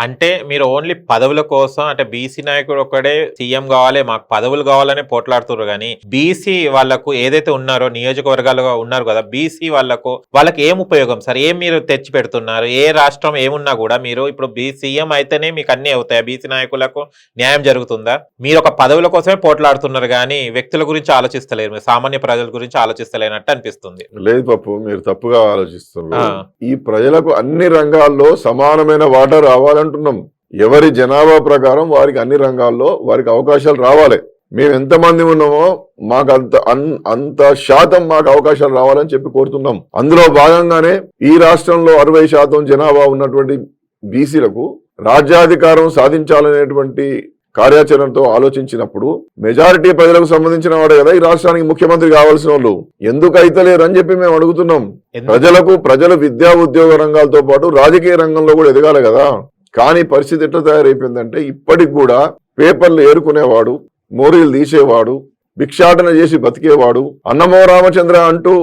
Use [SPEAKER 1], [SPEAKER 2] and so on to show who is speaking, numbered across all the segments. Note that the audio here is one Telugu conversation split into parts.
[SPEAKER 1] అంటే మీరు ఓన్లీ పదవుల కోసం అంటే బీసీ నాయకుడు ఒక్కడే సీఎం కావాలి, మాకు పదవులు కావాలనే పోట్లాడుతున్నారు కానీ బీసీ వాళ్ళకు ఏదైతే ఉన్నారో నియోజకవర్గాలుగా ఉన్నారు కదా, బీసీ వాళ్ళకి ఏం ఉపయోగం సార్? ఏం మీరు తెచ్చి పెడుతున్నారు? ఏ రాష్ట్రం ఏమున్నా కూడా మీరు ఇప్పుడు సీఎం అయితేనే మీకు అన్ని అవుతాయి, బీసీ నాయకులకు న్యాయం జరుగుతుందా? మీరు ఒక పదవుల కోసమే పోట్లాడుతున్నారు కానీ వ్యక్తుల గురించి ఆలోచిస్తలేరు, మీరు సామాన్య ప్రజల గురించి ఆలోచిస్తలేనట్టు అనిపిస్తుంది.
[SPEAKER 2] లేదు పప్పు, మీరు తప్పుగా ఆలోచిస్తున్నారు. ఈ ప్రజలకు అన్ని రంగాల్లో సమానమైన వాటా రావాలంటున్నాం. ఎవరి జనాభా ప్రకారం వారికి అన్ని రంగాల్లో వారికి అవకాశాలు రావాలి. మేము ఎంతమంది ఉన్నామో మాకు అంత శాతం మాకు అవకాశాలు రావాలని చెప్పి కోరుతున్నాం. అందులో భాగంగానే ఈ రాష్ట్రంలో 60% జనాభా ఉన్నటువంటి బీసీలకు రాజ్యాధికారం సాధించాలనేటువంటి కార్యాచరణతో ఆలోచించినప్పుడు మెజారిటీ ప్రజలకు సంబంధించిన వాడే కదా ఈ రాష్ట్రానికి ముఖ్యమంత్రి కావాల్సిన వాళ్ళు. ఎందుకు అయితలేరు అని చెప్పి మేము అడుగుతున్నాం. ప్రజలు విద్యా ఉద్యోగ రంగాలతో పాటు రాజకీయ రంగంలో కూడా ఎదగాలి కదా. కానీ పరిస్థితి ఎట్లా తయారైపోయిందంటే ఇప్పటికి కూడా పేపర్లు ఏరుకునేవాడు, మోరీలు తీసేవాడు, భిక్షాటన చేసి బతికేవాడు, అన్నమో రామచంద్ర అంటూ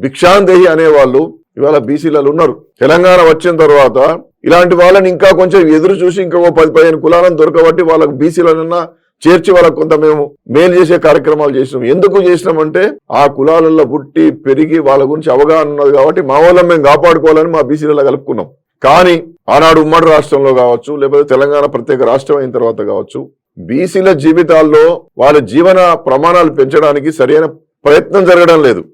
[SPEAKER 2] భిక్షాందేహి అనేవాళ్ళు ఇవాళ బీసీలలో ఉన్నారు. తెలంగాణ వచ్చిన తర్వాత ఇలాంటి వాళ్ళని ఇంకా కొంచెం ఎదురు చూసి ఇంకో 10-15 కులాలను దొరకబట్టి వాళ్ళకు బీసీలనన్నా చేర్చి వాళ్ళకు కొంత మేము మేలు చేసే కార్యక్రమాలు చేసినాం. ఎందుకు చేసినామంటే ఆ కులాలలో పుట్టి పెరిగి వాళ్ళ గురించి అవగాహన ఉన్నది కాబట్టి మా వాళ్ళని మేము కాపాడుకోవాలని మా బీసీలలో కలుపుకున్నాం. కానీ ఆనాడు ఉమ్మడి రాష్ట్రంలో కావచ్చు, లేకపోతే తెలంగాణ ప్రత్యేక రాష్ట్రం అయిన తర్వాత కావచ్చు, బీసీల జీవితాల్లో వాళ్ళ జీవన ప్రమాణాలు పెంచడానికి సరైన ప్రయత్నం జరగడం లేదు.